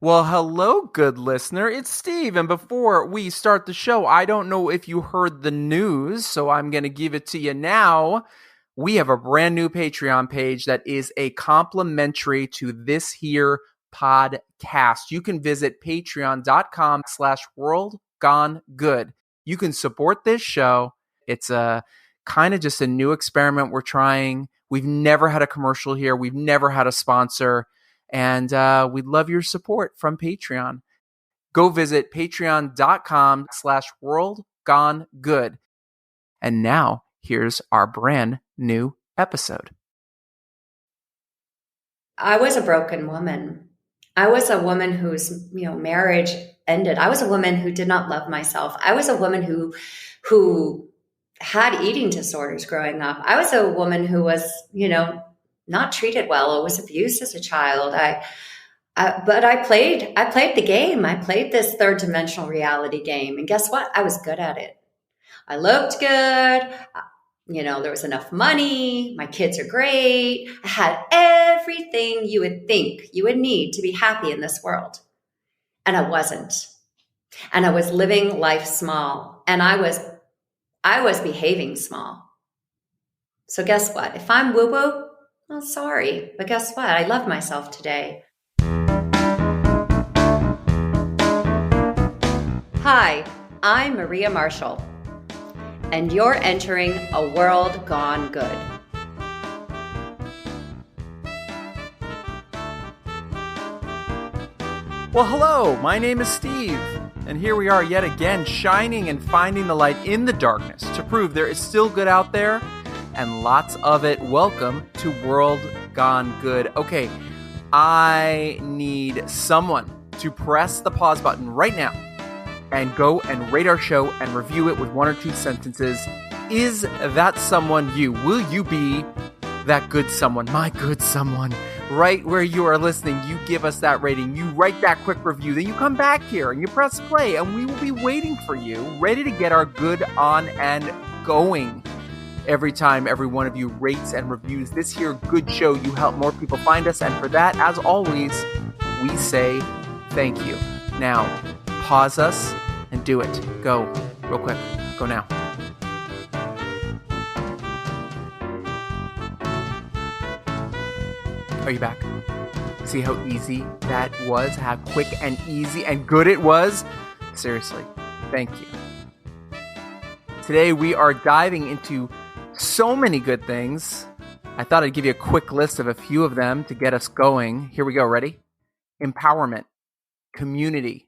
Well, hello, good listener. It's Steve. And before we start the show, I don't know if you heard the news, so I'm going to give it to you now. We have a brand new Patreon page that is a complimentary to this here podcast. You can visit patreon.com/worldgonegood. You can support this show. It's a kind of just a new experiment we're trying. We've never had a commercial here. We've never had a sponsor. And we'd love your support from Patreon. Go visit patreon.com/worldgonegood. And now here's our brand new episode. I was a broken woman. I was a woman whose, marriage ended. I was a woman who did not love myself. I was a woman who had eating disorders growing up. I was a woman who was, not treated well. I was abused as a child. But I played the game. I played this third dimensional reality game. And guess what? I was good at it. I looked good. There was enough money. My kids are great. I had everything you would think you would need to be happy in this world. And I wasn't. And I was living life small. And I was behaving small. So guess what? If I'm woo-woo, well, sorry, but guess what? I love myself today. Hi, I'm Maria Marshall, and you're entering a world gone good. Well, hello, my name is Steve, and here we are yet again, shining and finding the light in the darkness to prove there is still good out there, and lots of it. Welcome to World Gone Good. Okay, I need someone to press the pause button right now and go and rate our show and review it with one or two sentences. Is that someone you? Will you be that good someone? My good someone. Right where you are listening, you give us that rating, you write that quick review, then you come back here and you press play, and we will be waiting for you, ready to get our good on and going. Every time every one of you rates and reviews this here good show, you help more people find us, and for that, as always, we say thank you. Now, pause us and do it. Go, real quick. Go now. Are you back? See how easy that was? How quick and easy and good it was? Seriously, thank you. Today we are diving into so many good things. I thought I'd give you a quick list of a few of them to get us going. Here we go. Ready? Empowerment, community,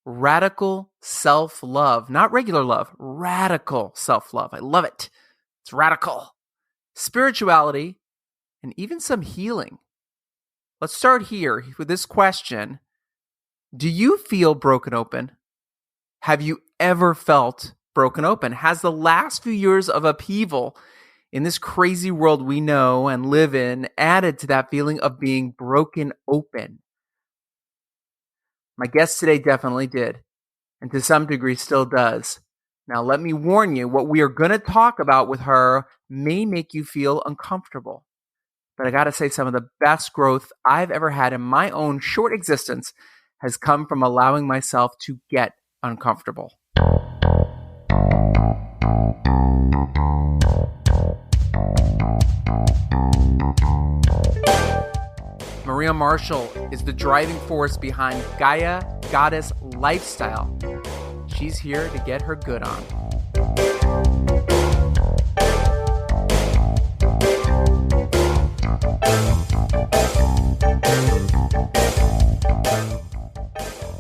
radical self-love, not regular love, radical self-love. I love it. It's radical. Spirituality, and even some healing. Let's start here with this question. Do you feel broken open? Have you ever felt broken open? Has the last few years of upheaval in this crazy world we know and live in added to that feeling of being broken open? My guest today definitely did, and to some degree still does. Now, let me warn you, what we are going to talk about with her may make you feel uncomfortable. But I got to say, some of the best growth I've ever had in my own short existence has come from allowing myself to get uncomfortable. Maria Marshall is the driving force behind Gaia Goddess Lifestyle. She's here to get her good on.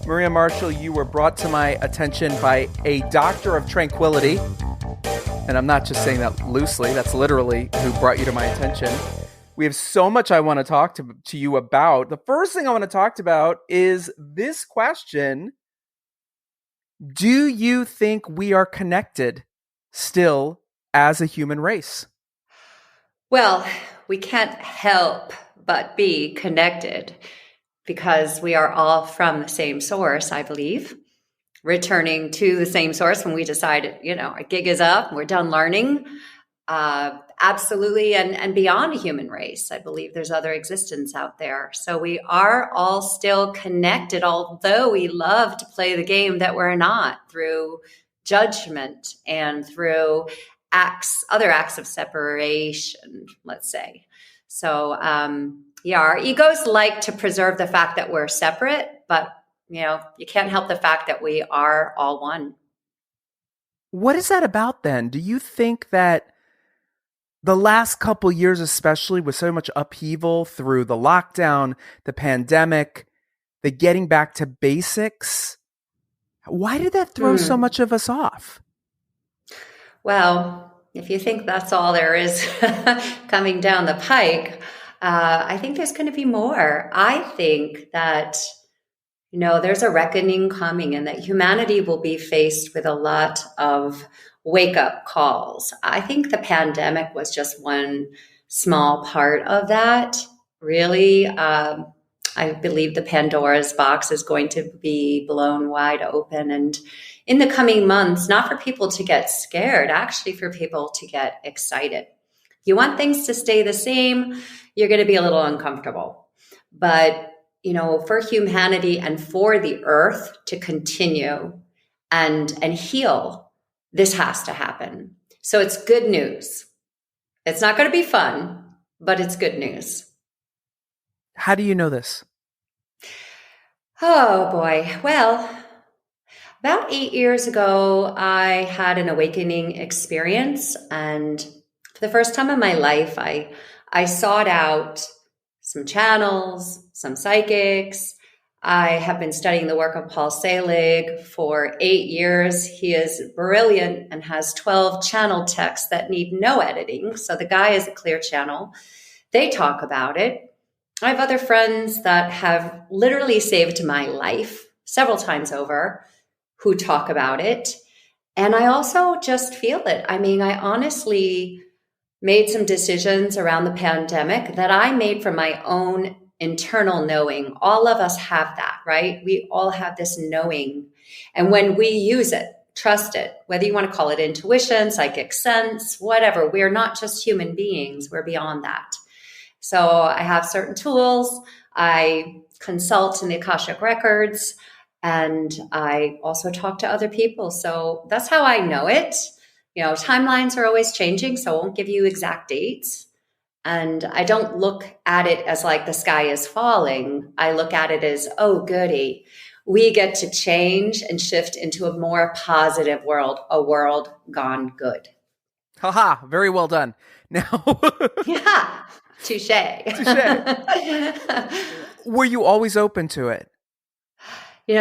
Maria Marshall, you were brought to my attention by a doctor of tranquility. And I'm not just saying that loosely, that's literally who brought you to my attention. We have so much I want to talk to you about. The first thing I want to talk about is this question. Do you think we are connected still as a human race? Well, we can't help but be connected because we are all from the same source, I believe. Returning to the same source when we decide, our gig is up, we're done learning. Absolutely, and beyond a human race. I believe there's other existence out there. So we are all still connected, although we love to play the game that we're not, through judgment and through other acts of separation, let's say. So, yeah, our egos like to preserve the fact that we're separate, but you can't help the fact that we are all one. What is that about then? Do you think that the last couple years, especially with so much upheaval through the lockdown, the pandemic, the getting back to basics, why did that throw so much of us off? Well, if you think that's all there is coming down the pike, I think there's going to be more. I think that, there's a reckoning coming and that humanity will be faced with a lot of wake up calls. I think the pandemic was just one small part of that. Really, I believe the Pandora's box is going to be blown wide open. And in the coming months, not for people to get scared, actually for people to get excited. If you want things to stay the same, you're going to be a little uncomfortable. But, for humanity and for the earth to continue and heal, this has to happen. So it's good news. It's not going to be fun, but it's good news. How do you know this? Oh boy. Well, about 8 years ago, I had an awakening experience. And for the first time in my life, I sought out some channels, some psychics. I have been studying the work of Paul Selig for 8 years. He is brilliant and has 12 channel texts that need no editing. So the guy is a clear channel. They talk about it. I have other friends that have literally saved my life several times over who talk about it. And I also just feel it. I mean, I honestly made some decisions around the pandemic that I made from my own internal knowing. All of us have that, right? We all have this knowing. And when we use it, trust it, whether you want to call it intuition, psychic sense, whatever, we're not just human beings, we're beyond that. So I have certain tools. I consult in the Akashic Records, and I also talk to other people. So that's how I know it. Timelines are always changing, so I won't give you exact dates. And I don't look at it as like the sky is falling. I look at it as, oh, goody. We get to change and shift into a more positive world, a world gone good. Haha, very well done. Now, yeah, touche. Were you always open to it?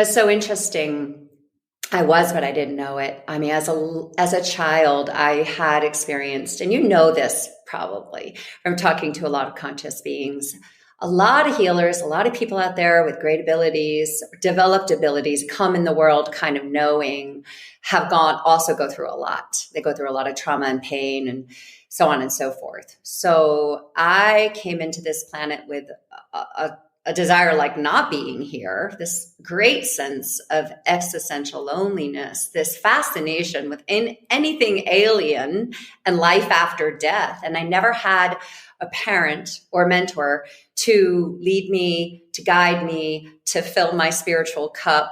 So interesting. I was, but I didn't know it. I mean, as a child, I had experienced, and this probably from talking to a lot of conscious beings, a lot of healers, a lot of people out there with great abilities, developed abilities, come in the world kind of knowing, also go through a lot. They go through a lot of trauma and pain and so on and so forth. So I came into this planet with a desire like not being here, this great sense of existential loneliness, this fascination with anything alien and life after death. And I never had a parent or mentor to lead me, to guide me, to fill my spiritual cup.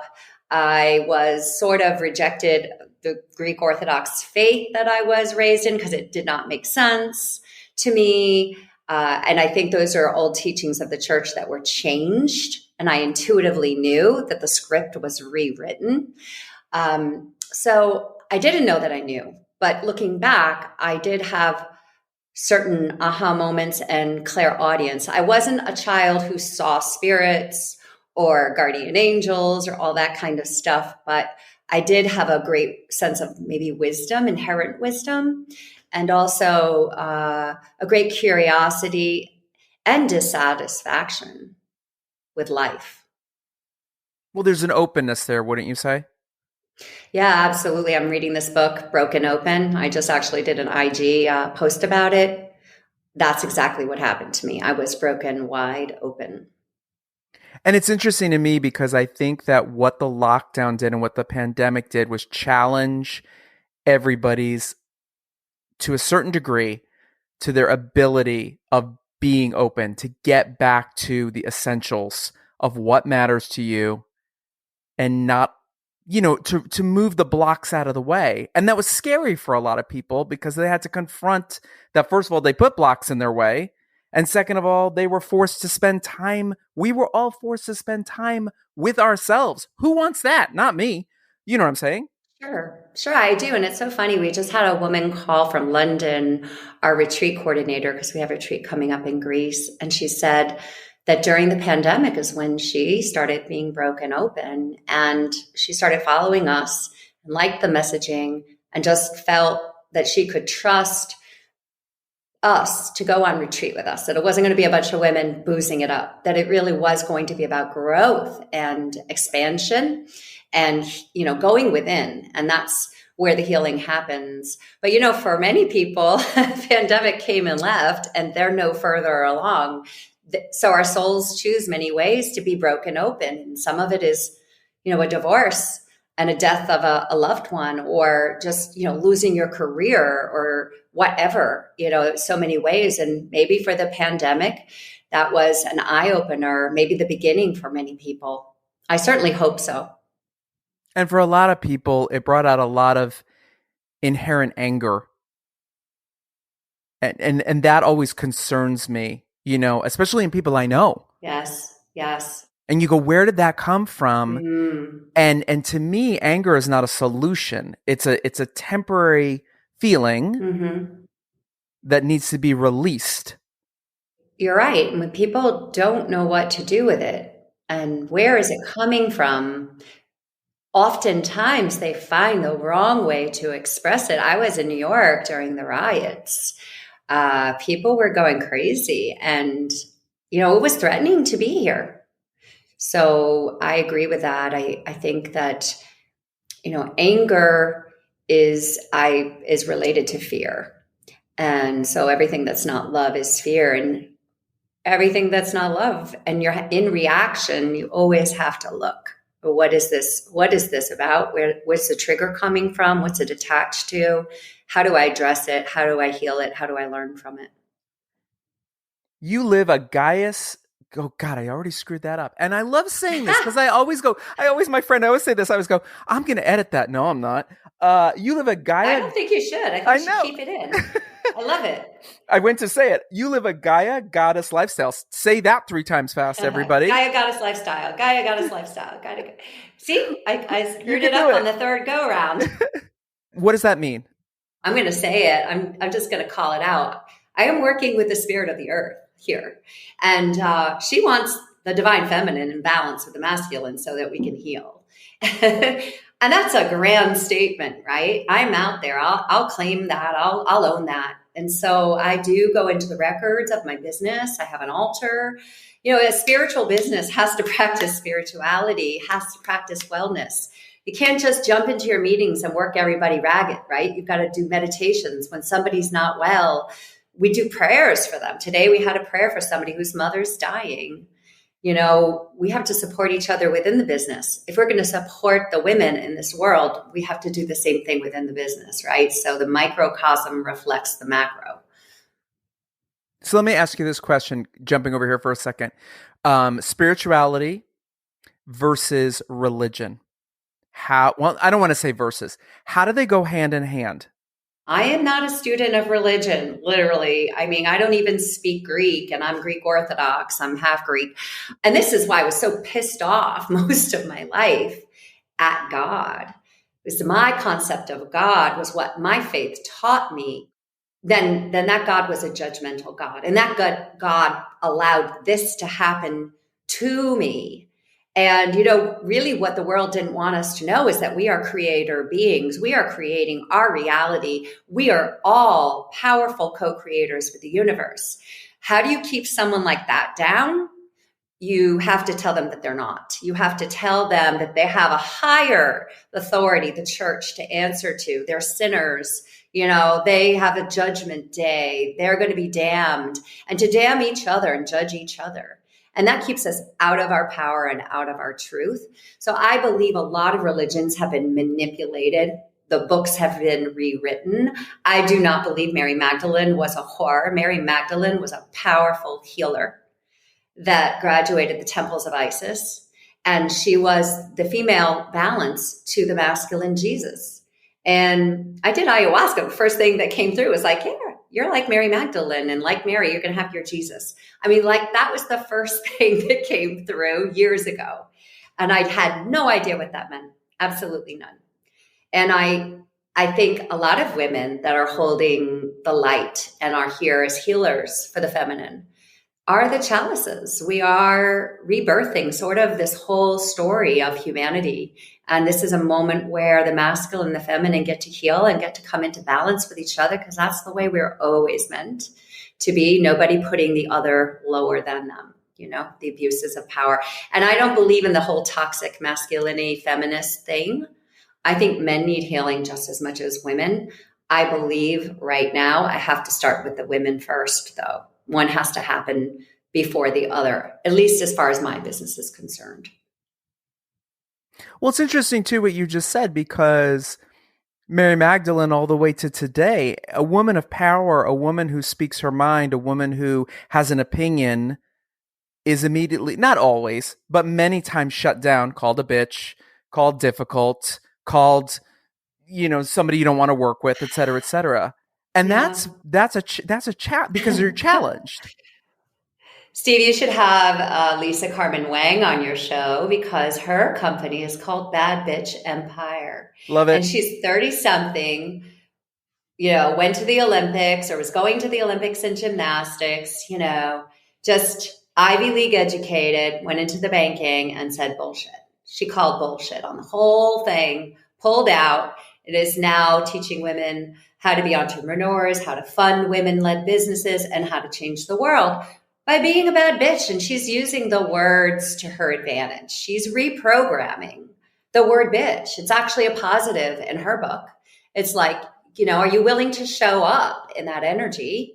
I was sort of rejected the Greek Orthodox faith that I was raised in because it did not make sense to me. And I think those are old teachings of the church that were changed. And I intuitively knew that the script was rewritten. So I didn't know that I knew. But looking back, I did have certain aha moments and clairaudience. I wasn't a child who saw spirits or guardian angels or all that kind of stuff, but I did have a great sense of maybe wisdom, inherent wisdom, and also a great curiosity and dissatisfaction with life. Well, there's an openness there, wouldn't you say? Yeah, absolutely. I'm reading this book, Broken Open. I just actually did an IG post about it. That's exactly what happened to me. I was broken wide open. And it's interesting to me because I think that what the lockdown did and what the pandemic did was challenge everybody's to a certain degree to their ability of being open to get back to the essentials of what matters to you and not, to move the blocks out of the way. And that was scary for a lot of people because they had to confront that. First of all, they put blocks in their way. And second of all, they were forced to spend time. We were all forced to spend time with ourselves. Who wants that? Not me. You know what I'm saying? Sure, I do. And it's so funny. We just had a woman call from London, our retreat coordinator, because we have a retreat coming up in Greece. And she said that during the pandemic is when she started being broken open, and she started following us and liked the messaging and just felt that she could trust us to go on retreat with us, that it wasn't going to be a bunch of women boozing it up, that it really was going to be about growth and expansion and, going within. And that's where the healing happens. But, for many people, the pandemic came and left and they're no further along. So our souls choose many ways to be broken open. And some of it is, a divorce and a death of a loved one, or just, losing your career or whatever, so many ways. And maybe for the pandemic, that was an eye opener, maybe the beginning for many people. I certainly hope so. And for a lot of people, it brought out a lot of inherent anger. And that always concerns me, especially in people I know. Yes. And you go, where did that come from? Mm. And to me, anger is not a solution. It's a temporary feeling that needs to be released. You're right. When people don't know what to do with it and where is it coming from, oftentimes they find the wrong way to express it. I was in New York during the riots. People were going crazy and, it was threatening to be here. So I agree with that. I think that, anger is related to fear. And so everything that's not love is fear, and everything that's not love. And you're in reaction, you always have to look. What is this? What is this about? What's the trigger coming from? What's it attached to? How do I address it? How do I heal it? How do I learn from it? You live a oh God, I already screwed that up. And I love saying this because I always say this. I always go, I'm going to edit that. No, I'm not. You live a Gaia. I don't think you should. I think you should keep it in. I love it. I went to say it. You live a Gaia Goddess Lifestyle. Say that 3 times fast, everybody. Gaia Goddess Lifestyle. Gaia Goddess Lifestyle. See, I screwed it up on the third go round. What does that mean? I'm going to say it. I'm just going to call it out. I am working with the spirit of the earth here. And she wants the divine feminine in balance with the masculine so that we can heal. And that's a grand statement, right? I'm out there. I'll claim that. I'll own that. And so I do go into the records of my business. I have an altar. A spiritual business has to practice spirituality, has to practice wellness. You can't just jump into your meetings and work everybody ragged, right? You've got to do meditations. When somebody's not well, we do prayers for them. Today we had a prayer for somebody whose mother's dying. We have to support each other within the business. If we're going to support the women in this world, we have to do the same thing within the business, right? So the microcosm reflects the macro. So let me ask you this question, jumping over here for a second. Spirituality versus religion. I don't want to say versus. How do they go hand in hand? I am not a student of religion, literally. I mean, I don't even speak Greek, and I'm Greek Orthodox. I'm half Greek. And this is why I was so pissed off most of my life at God. Because my concept of God was what my faith taught me. Then that God was a judgmental God. And that God allowed this to happen to me. And, really what the world didn't want us to know is that we are creator beings. We are creating our reality. We are all powerful co-creators with the universe. How do you keep someone like that down? You have to tell them that they're not. You have to tell them that they have a higher authority, the church, to answer to. They're sinners. They have a judgment day. They're going to be damned. And to damn each other and judge each other. And that keeps us out of our power and out of our truth. So I believe a lot of religions have been manipulated the books have been rewritten. I do not believe Mary Magdalene was a whore. Mary Magdalene was a powerful healer that graduated the temples of Isis. And she was the female balance to the masculine Jesus. And I did ayahuasca. The first thing that came through was like, yeah, you're like Mary Magdalene, and like Mary, you're going to have your Jesus. I mean, like that was the first thing that came through years ago. And I had no idea what that meant. Absolutely none. And I think a lot of women that are holding the light and are here as healers for the feminine are the chalices. We are rebirthing sort of this whole story of humanity. And this is a moment where the masculine and the feminine get to heal and get to come into balance with each other, because that's the way we're always meant to be. Nobody putting the other lower than them, the abuses of power. And I don't believe in the whole toxic masculinity feminist thing. I think men need healing just as much as women. I believe right now I have to start with the women first, though. One has to happen before the other, at least as far as my business is concerned. Well, it's interesting, too, what you just said, because Mary Magdalene all the way to today, a woman of power, a woman who speaks her mind, a woman who has an opinion is immediately, not always, but many times shut down, called a bitch, called difficult, called, somebody you don't want to work with, et cetera, et cetera. And that's a chat because you're challenged. Steve, you should have Lisa Carmen Wang on your show, because her company is called Bad Bitch Empire. Love it. And she's 30-something, went to the Olympics or was going to the Olympics in gymnastics, just Ivy League educated, went into the banking and said bullshit. She called bullshit on the whole thing, pulled out. It is now teaching women how to be entrepreneurs, how to fund women-led businesses, and how to change the world by being a bad bitch. And she's using the words to her advantage. She's reprogramming the word bitch. It's actually a positive in her book. It's like, are you willing to show up in that energy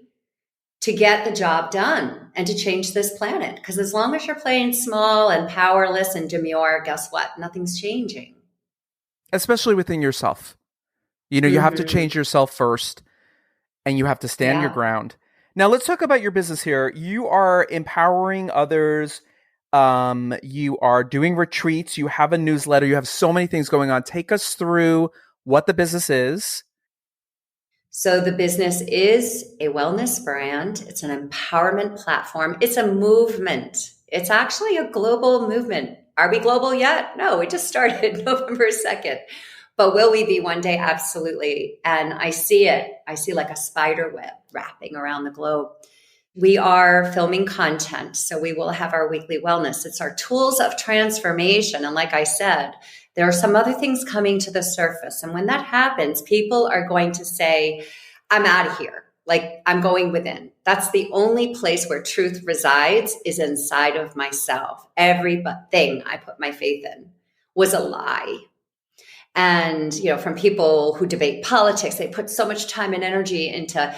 to get the job done and to change this planet? Because as long as you're playing small and powerless and demure, guess what? Nothing's changing. Especially within yourself. You have to change yourself first, and you have to stand your ground. Now, let's talk about your business here. You are empowering others. You are doing retreats. You have a newsletter. You have so many things going on. Take us through what the business is. So the business is a wellness brand. It's an empowerment platform. It's a movement. It's actually a global movement. Are we global yet? No, we just started November 2nd. But will we be one day? Absolutely. And I see it. I see like a spider web wrapping around the globe. We are filming content. So we will have our weekly wellness. It's our tools of transformation. And like I said, there are some other things coming to the surface. And when that happens, people are going to say, I'm out of here. Like I'm going within. That's the only place where truth resides, is inside of myself. Everything I put my faith in was a lie. And, from people who debate politics, they put so much time and energy into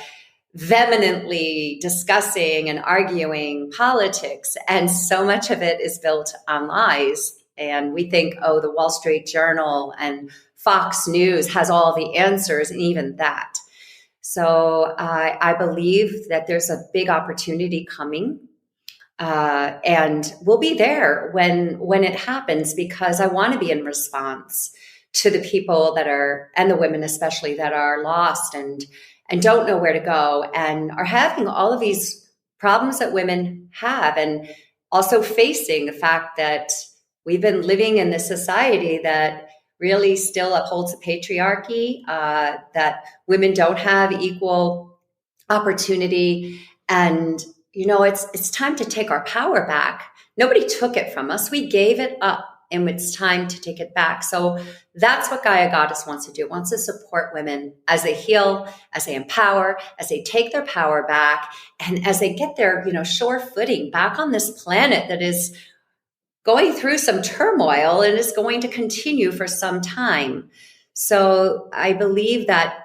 vehemently discussing and arguing politics. And so much of it is built on lies. And we think, the Wall Street Journal and Fox News has all the answers, and even that. So I believe that there's a big opportunity coming. And we'll be there when it happens, because I want to be in response to the people that are, and the women especially, that are lost and don't know where to go and are having all of these problems that women have, and also facing the fact that we've been living in this society that really still upholds the patriarchy, that women don't have equal opportunity. And, it's time to take our power back. Nobody took it from us. We gave it up. And it's time to take it back. So that's what Gaia Goddess wants to do. Wants to support women as they heal, as they empower, as they take their power back, and as they get their, sure footing back on this planet that is going through some turmoil and is going to continue for some time. So I believe that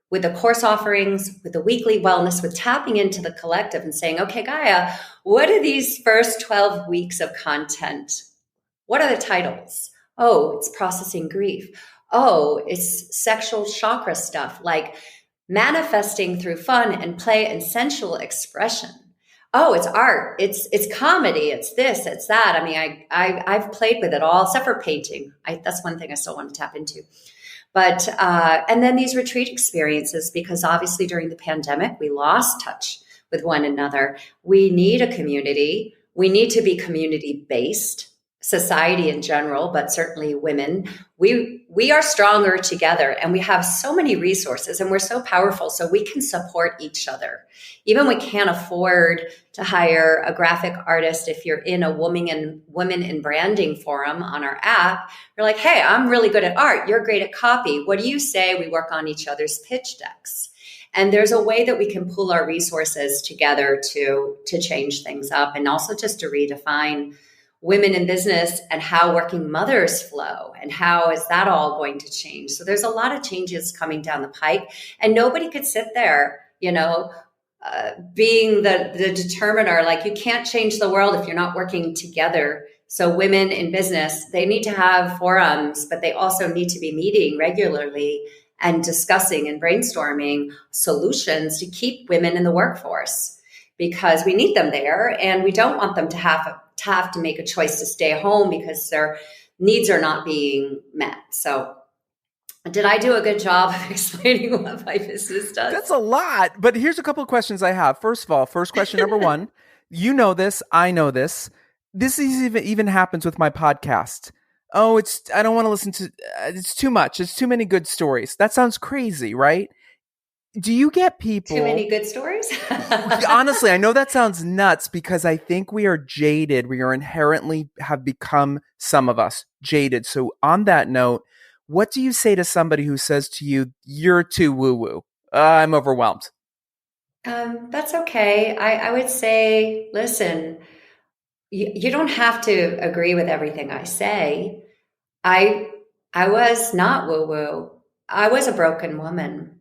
with the course offerings, with the weekly wellness, with tapping into the collective and saying, okay, Gaia, what are these first 12 weeks of content? What are the titles? Oh, it's processing grief. Oh, it's sexual chakra stuff like manifesting through fun and play and sensual expression. Oh, it's art. It's comedy. It's this. It's that. I mean, I've played with it all, except for painting. That's one thing I still want to tap into. But and then these retreat experiences, because obviously during the pandemic we lost touch with one another. We need a community. We need to be community based. Society in general, but certainly women, we are stronger together, and we have so many resources, and we're so powerful, so we can support each other. Even we can't afford to hire a graphic artist. If you're in a women in branding forum on our app, you're like, hey, I'm really good at art. You're great at copy. What do you say we work on each other's pitch decks? And there's a way that we can pool our resources together to change things up, and also just to redefine women in business and how working mothers flow, and how is that all going to change. So there's a lot of changes coming down the pike, and nobody could sit there, being the determiner. Like, you can't change the world if you're not working together. So women in business, they need to have forums, but they also need to be meeting regularly and discussing and brainstorming solutions to keep women in the workforce, because we need them there, and we don't want them to have to make a choice to stay home because their needs are not being met. So did I do a good job of explaining what my business does? That's a lot, but here's a couple of questions I have. First of all, first question number one, you know this, I know this. This even happens with my podcast. Oh, I don't want to listen to, it's too much. It's too many good stories. That sounds crazy, right? Do you get people... Too many good stories? Honestly, I know that sounds nuts, because I think we are jaded. We are inherently have become, some of us, jaded. So on that note, what do you say to somebody who says to you, you're too woo-woo? I'm overwhelmed. That's okay. I would say, listen, you don't have to agree with everything I say. I was not woo-woo. I was a broken woman.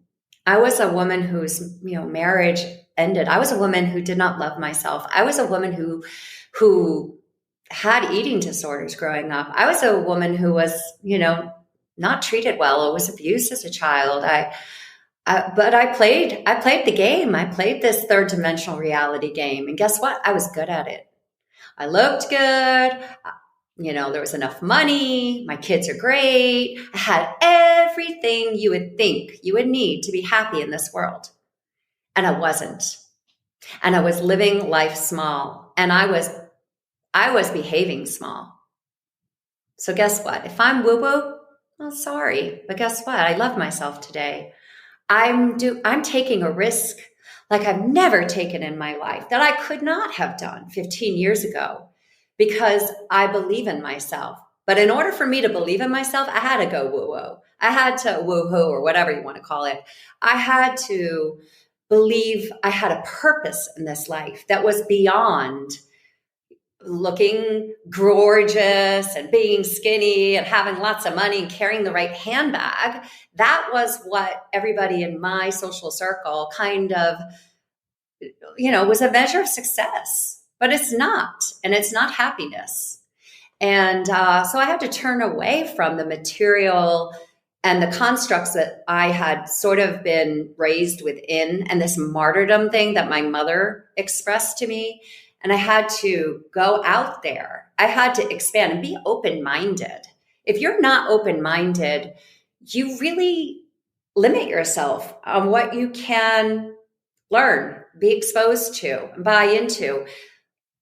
I was a woman whose marriage ended. I was a woman who did not love myself. I was a woman who had eating disorders growing up. I was a woman who was not treated well. It was abused as a child. But I played the game. I played this third dimensional reality game, and guess what? I was good at it. I looked good. There was enough money. My kids are great. I had everything you would think you would need to be happy in this world. And I wasn't. And I was living life small. And I was behaving small. So guess what? If I'm woo-woo, well, sorry. But guess what? I love myself today. I'm taking a risk like I've never taken in my life, that I could not have done 15 years ago. Because I believe in myself. But in order for me to believe in myself, I had to go woo-woo. I had to woo-hoo, or whatever you want to call it. I had to believe I had a purpose in this life that was beyond looking gorgeous and being skinny and having lots of money and carrying the right handbag. That was what everybody in my social circle kind of, was a measure of success. But it's not, and it's not happiness. And so I had to turn away from the material and the constructs that I had sort of been raised within, and this martyrdom thing that my mother expressed to me. And I had to go out there. I had to expand and be open-minded. If you're not open-minded, you really limit yourself on what you can learn, be exposed to, and buy into.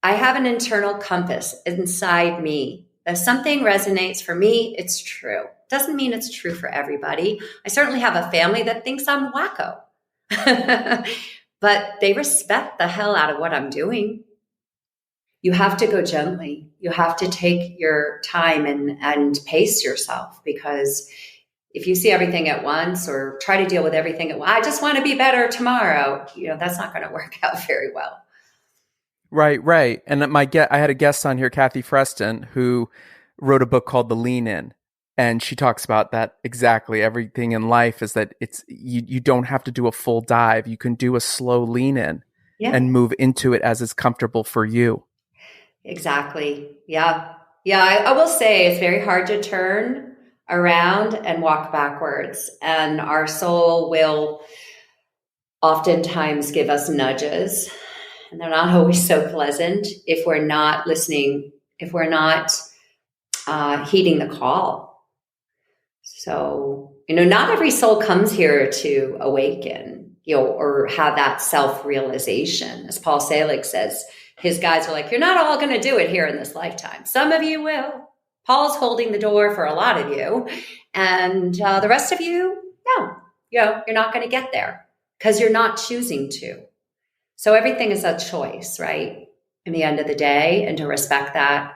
I have an internal compass inside me. If something resonates for me, it's true. Doesn't mean it's true for everybody. I certainly have a family that thinks I'm wacko, but they respect the hell out of what I'm doing. You have to go gently. You have to take your time and pace yourself, because if you see everything at once or try to deal with everything at once, I just want to be better tomorrow, that's not going to work out very well. Right. And I had a guest on here, Kathy Freston, who wrote a book called The Lean In. And she talks about that exactly. Everything in life is that you don't have to do a full dive. You can do a slow lean in and move into it as is comfortable for you. Exactly. Yeah. Yeah, I will say it's very hard to turn around and walk backwards. And our soul will oftentimes give us nudges, and they're not always so pleasant if we're not listening, if we're not heeding the call. So, not every soul comes here to awaken, or have that self-realization. As Paul Selig says, his guides are like, you're not all going to do it here in this lifetime. Some of you will. Paul's holding the door for a lot of you. And the rest of you, no, you're not going to get there because you're not choosing to. So everything is a choice, right? In the end of the day, and to respect that,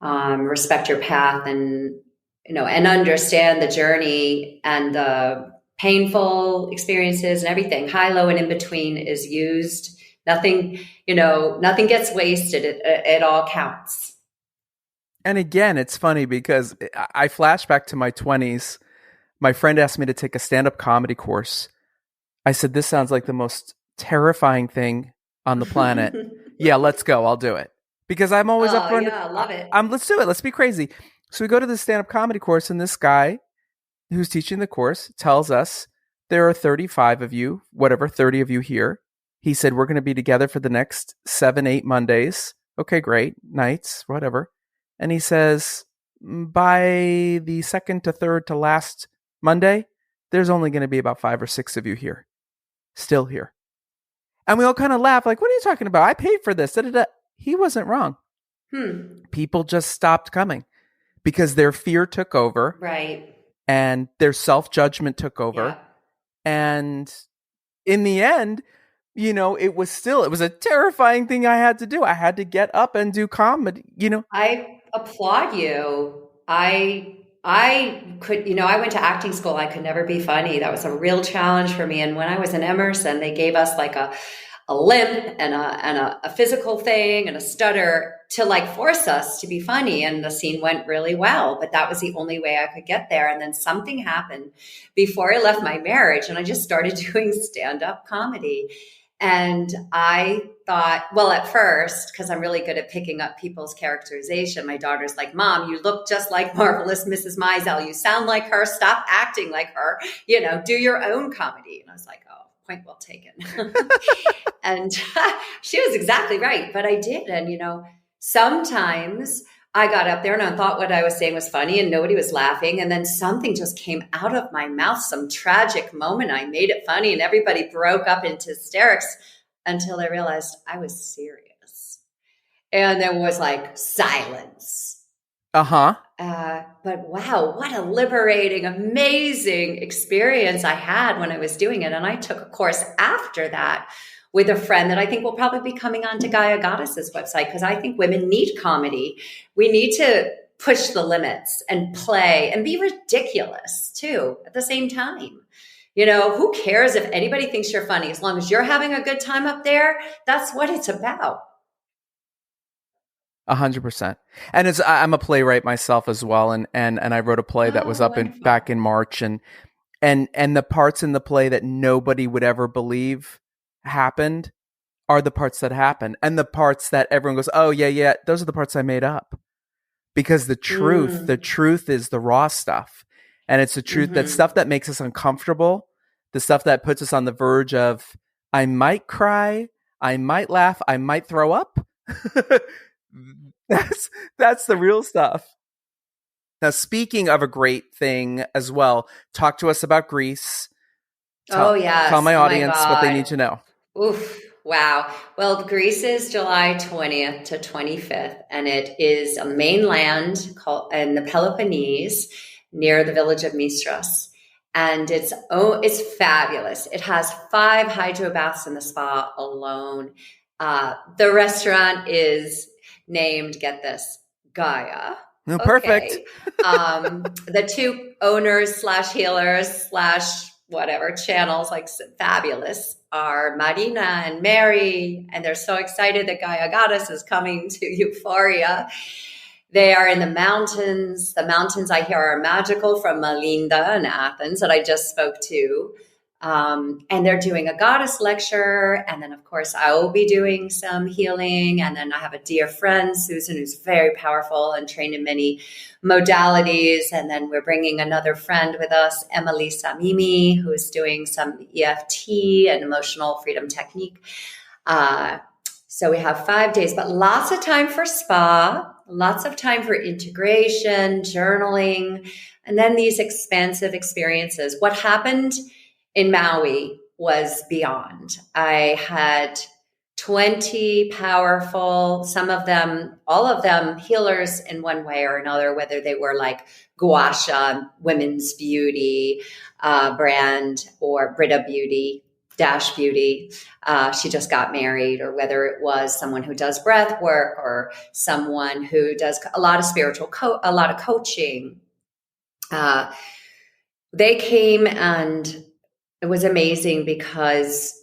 respect your path, and and understand the journey and the painful experiences and everything, high, low, and in between is used. Nothing, nothing gets wasted. It all counts. And again, it's funny because I flash back to my 20s. My friend asked me to take a stand-up comedy course. I said, this sounds like the most terrifying thing on the planet. Yeah, let's go. I'll do it. Because I'm always up for it. Yeah, I love it. Let's do it. Let's be crazy. So we go to the stand-up comedy course, and this guy who's teaching the course tells us there are 35 of you, 30 of you here. He said, we're going to be together for the next 7-8 Mondays. Okay, great. Nights, whatever. And he says, by the second to third to last Monday, there's only going to be about 5 or 6 of you here, still here. And we all kind of laugh, like, what are you talking about? I paid for this. Da-da-da. He wasn't wrong. People just stopped coming because their fear took over. Right. And their self-judgment took over. Yeah. And in the end, it was a terrifying thing I had to do. I had to get up and do comedy, I applaud you. I could, I went to acting school. I could never be funny. That was a real challenge for me. And when I was in Emerson, they gave us like a limp and a physical thing and a stutter to like force us to be funny. And the scene went really well, but that was the only way I could get there. And then something happened before I left my marriage, and I just started doing stand-up comedy. And I thought, well, at first, because I'm really good at picking up people's characterization, my daughter's like, Mom, you look just like Marvelous Mrs. Maisel. You sound like her. Stop acting like her. Do your own comedy. And I was like, oh, point well taken. And she was exactly right. But I did. And, sometimes I got up there and I thought what I was saying was funny and nobody was laughing. And then something just came out of my mouth, some tragic moment. I made it funny and everybody broke up into hysterics until I realized I was serious. And there was like silence. But wow, what a liberating, amazing experience I had when I was doing it. And I took a course after that with a friend that I think will probably be coming on to Gaia Goddess's website, because I think women need comedy. We need to push the limits and play and be ridiculous too at the same time. Who cares if anybody thinks you're funny? As long as you're having a good time up there, that's what it's about. 100%. And I'm a playwright myself as well. And I wrote a play that was up back in March, and the parts in the play that nobody would ever believe happened are the parts that happen. And the parts that everyone goes, oh yeah, those are the parts I made up. Because the truth is the raw stuff. And it's the truth, that stuff that makes us uncomfortable, the stuff that puts us on the verge of, I might cry, I might laugh, I might throw up. That's the real stuff. Now, speaking of a great thing as well, talk to us about Greece. Tell my audience what they need to know. Oof. Wow. Well, Greece is July 20th to 25th, and it is a mainland in the Peloponnese near the village of Mistras. And it's fabulous. It has 5 hydro baths in the spa alone. The restaurant is named, get this, Gaia. No, perfect. The 2 owners / healers / whatever channels, like fabulous, are Marina and Mary, and they're so excited that Gaia Goddess is coming to Euphoria. They are in the mountains. The mountains I hear are magical, from Melinda in Athens that I just spoke to. And they're doing a goddess lecture. And then, of course, I will be doing some healing. And then I have a dear friend, Susan, who's very powerful and trained in many modalities. And then we're bringing another friend with us, Emily Samimi, who's doing some EFT and emotional freedom technique. So we have 5 days, but lots of time for spa, lots of time for integration, journaling, and then these expansive experiences. What happened in Maui was beyond. I had 20 powerful, some of them, all of them healers in one way or another, whether they were like Guasha, women's beauty brand, or Brita Beauty, Dash Beauty. She just got married, or whether it was someone who does breath work or someone who does a lot of spiritual, a lot of coaching. They came, and it was amazing because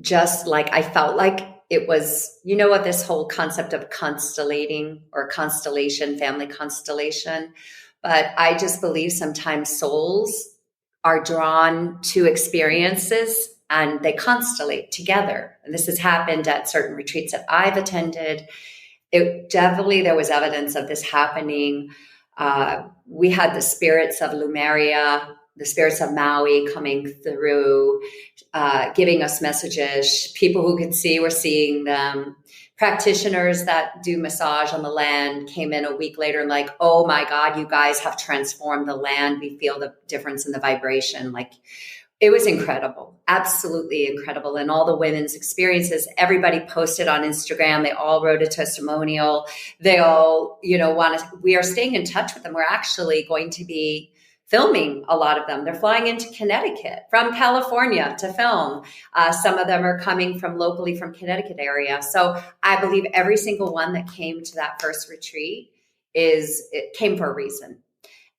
just like I felt like it was, you know what, this whole concept of constellating or constellation, family constellation. But I just believe sometimes souls are drawn to experiences and they constellate together. And this has happened at certain retreats that I've attended. There was evidence of this happening. We had the spirits of Lumeria, the spirits of Maui coming through, giving us messages. People who could see were seeing them. Practitioners that do massage on the land came in a week later and like, oh my God, you guys have transformed the land. We feel the difference in the vibration. Like, it was incredible, absolutely incredible. And all the women's experiences, everybody posted on Instagram. They all wrote a testimonial. They all, we are staying in touch with them. We're actually going to be filming a lot of them. They're flying into Connecticut from California to film. Some of them are coming from locally from Connecticut area. So I believe every single one that came to that first retreat it came for a reason.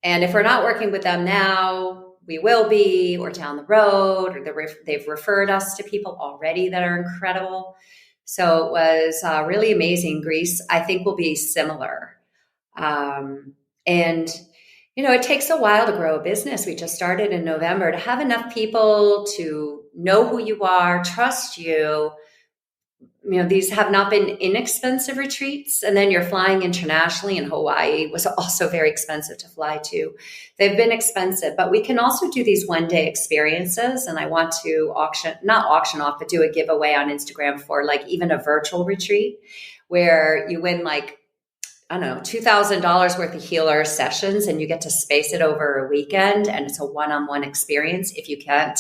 And if we're not working with them now, we will be, or down the road, or they've referred us to people already that are incredible. So it was really amazing. Greece, I think, will be similar. And it takes a while to grow a business. We just started in November. To have enough people to know who you are, trust you. These have not been inexpensive retreats. And then you're flying internationally, and Hawaii was also very expensive to fly to. They've been expensive, but we can also do these one-day experiences. And I want to not auction off, but do a giveaway on Instagram for like even a virtual retreat where you win like, I don't know, $2,000 worth of healer sessions, and you get to space it over a weekend. And it's a one-on-one experience. If you can't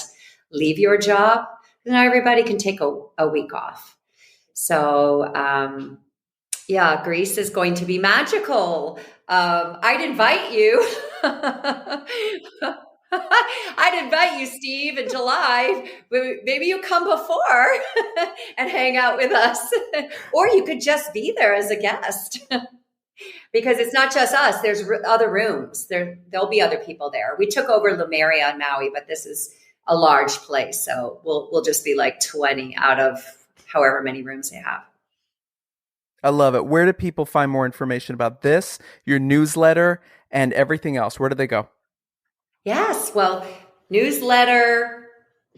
leave your job, then everybody can take a week off. So, Greece is going to be magical. I'd invite you. I'd invite you, Steve, in July. Maybe you come before and hang out with us. Or you could just be there as a guest. Because it's not just us. There's other rooms. There'll be other people there. We took over Lumeria and Maui, but this is a large place. So we'll just be like 20 out of however many rooms they have. I love it. Where do people find more information about this, your newsletter, and everything else? Where do they go? Yes. Well, newsletter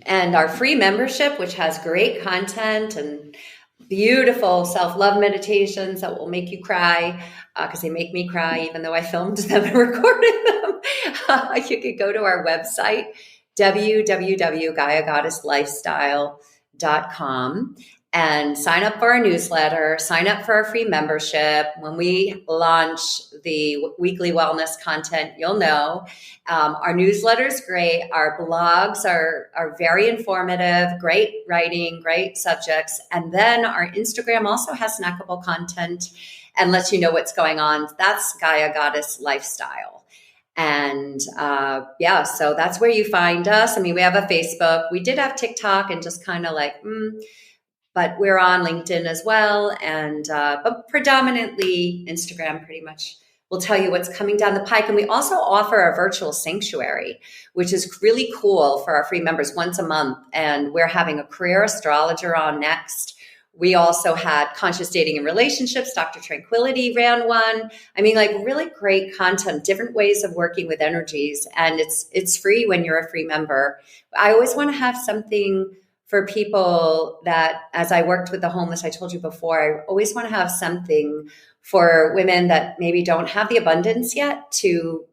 and our free membership, which has great content and beautiful self-love meditations that will make you cry, because they make me cry, even though I filmed them and recorded them. You could go to our website, www.GaiaGoddessLifestyle.com, and sign up for our newsletter, sign up for our free membership. When we launch the weekly wellness content, you'll know. Our newsletter is great. Our blogs are very informative, great writing, great subjects. And then our Instagram also has snackable content and lets you know what's going on. That's Gaia Goddess Lifestyle. And so that's where you find us. I mean, we have a Facebook. We did have TikTok and just kind of like, but we're on LinkedIn as well. And but predominantly Instagram pretty much will tell you what's coming down the pike. And we also offer a virtual sanctuary, which is really cool for our free members once a month. And we're having a career astrologer on next. We also had Conscious Dating and Relationships. Dr. Tranquility ran one. I mean, like really great content, different ways of working with energies. And it's free when you're a free member. I always want to have something for people that, as I worked with the homeless, I told you before, I always want to have something for women that maybe don't have the abundance yet to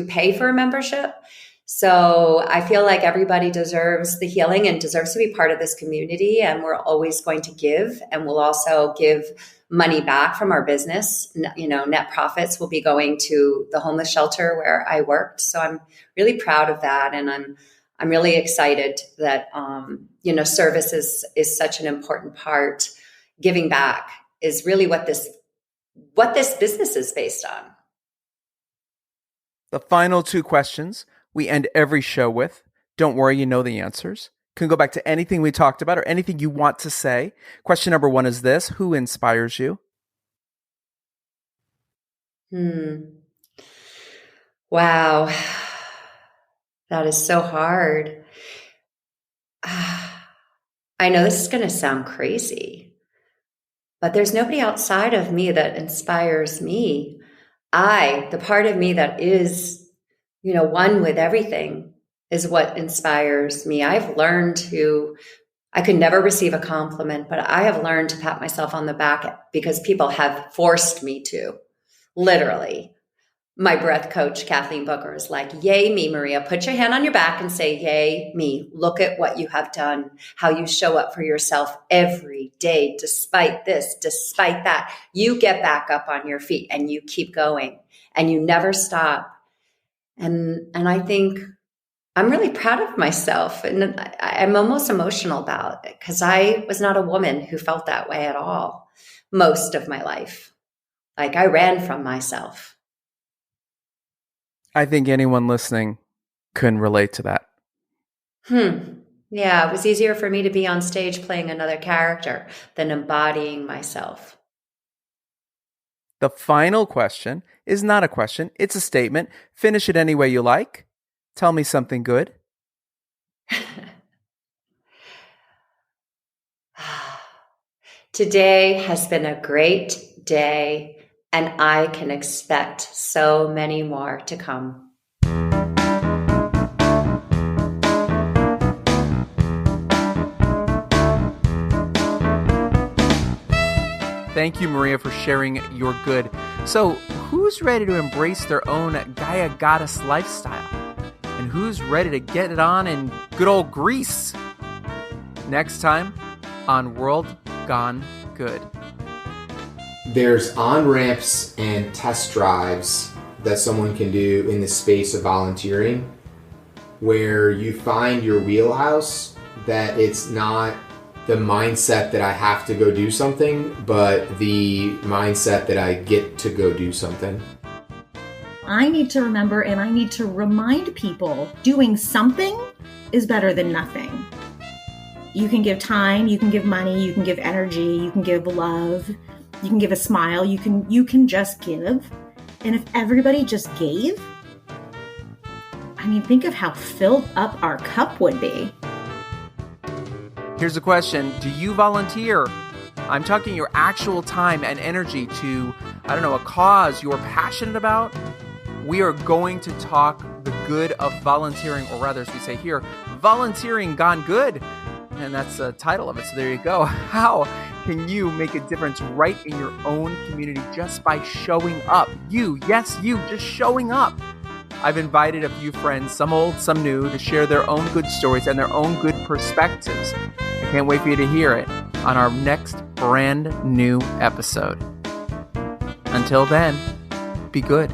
pay for a membership. So I feel like everybody deserves the healing and deserves to be part of this community. And we're always going to give, and we'll also give money back from our business. You know, net profits will be going to the homeless shelter where I worked. So I'm really proud of that. And I'm really excited that, service is such an important part. Giving back is really what this business is based on. The final two questions we end every show with. Don't worry, you know the answers. Can go back to anything we talked about or anything you want to say. Question number one is this: who inspires you? Wow. That is so hard. I know this is going to sound crazy, but there's nobody outside of me that inspires me. The part of me that is, one with everything, is what inspires me. I could never receive a compliment, but I have learned to pat myself on the back because people have forced me to, literally. My breath coach, Kathleen Booker, is like, yay me, Maria, put your hand on your back and say, yay me, look at what you have done, how you show up for yourself every day, despite this, despite that. You get back up on your feet and you keep going and you never stop. And I think I'm really proud of myself, and I'm almost emotional about it because I was not a woman who felt that way at all most of my life. Like I ran from myself. I think anyone listening can relate to that. Yeah, it was easier for me to be on stage playing another character than embodying myself. The final question is not a question. It's a statement. Finish it any way you like. Tell me something good. Today has been a great day, and I can expect so many more to come. Thank you, Maria, for sharing your good. So, who's ready to embrace their own Gaia Goddess lifestyle? And who's ready to get it on in good old Greece? Next time on World Gone Good. There's on-ramps and test drives that someone can do in the space of volunteering where you find your wheelhouse, that it's not the mindset that I have to go do something, but the mindset that I get to go do something. I need to remember and I need to remind people doing something is better than nothing. You can give time, you can give money, you can give energy, you can give love, you can give a smile, you can just give. And if everybody just gave, I mean, think of how filled up our cup would be. Here's a question. Do you volunteer? I'm talking your actual time and energy to, a cause you're passionate about. We are going to talk the good of volunteering, or rather, as we say here, volunteering gone good. And that's the title of it. So there you go. How can you make a difference right in your own community just by showing up? You, yes, you, just showing up. I've invited a few friends, some old, some new, to share their own good stories and their own good perspectives. I can't wait for you to hear it on our next brand new episode. Until then, be good.